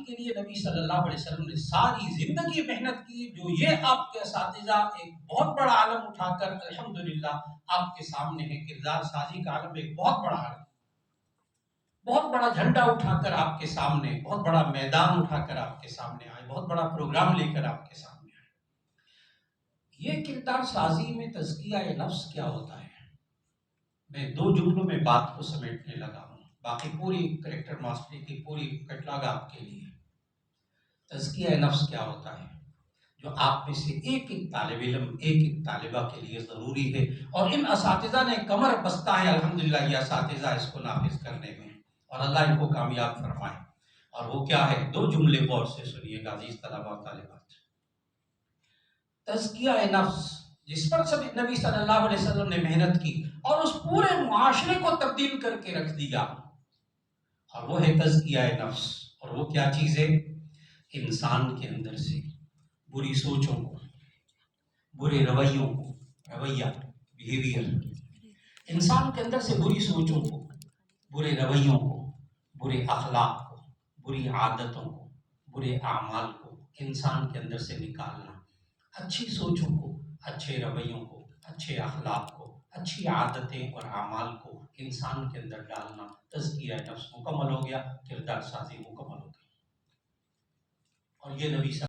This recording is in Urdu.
کے لیے نبی صلی اللہ علیہ وسلم نے ساری زندگی محنت کی، جو یہ آپ کے اساتذہ ایک بہت بڑا عالم اٹھا کر الحمدللہ آپ کے سامنے ہے، کردار سازی کا عالم ایک بہت بڑا عالم، بہت بڑا جھنڈا اٹھا کر آپ کے سامنے، بہت بڑا میدان اٹھا کر آپ کے سامنے آئے، بہت بڑا پروگرام لے کر آپ کے سامنے آئے۔ یہ کردار سازی میں تزکیہ نفس کیا ہوتا ہے؟ میں 2 جملوں میں بات کو سمیٹنے لگا ہوں، باقی پوری کریکٹر ماسٹری کی پوری کیٹلاگ آپ کے لیے۔ تزکیہ نفس کیا ہوتا ہے؟ جو آپ میں سے ایک ایک طالب علم، ایک ایک طالبہ کے لیے ضروری ہے، اور ان اساتذہ نے کمر بستہ ہے الحمدللہ، یہ اساتذہ اس کو نافذ کرنے میں، اور اللہ ان کو کامیاب فرمائے۔ اور وہ کیا ہے؟ 2 جملے غور سے سنیے گا عزیز طلبہ اور طالبات۔ تزکیہ نفس، جس پر سب نبی صلی اللہ علیہ وسلم نے محنت کی اور اس پورے معاشرے کو تبدیل کر کے رکھ دیا، اور وہ ہے تزکیہ نفس۔ اور وہ کیا چیز ہے؟ انسان کے اندر سے بری سوچوں کو، برے رویوں کو، رویہ بیہیویئر، انسان کے اندر سے بری سوچوں کو، برے رویوں کو، برے اخلاق کو، بری عادتوں کو، برے اعمال کو انسان کے اندر سے نکالنا، اچھی سوچوں کو، اچھے رویوں کو، اچھے اخلاق کو، اچھی عادتیں اور اعمال کو انسان کے اندر ڈالنا، تزکیہ نفس مکمل ہو گیا، کردار سازی مکمل ہو گئی۔ اور یہ نبی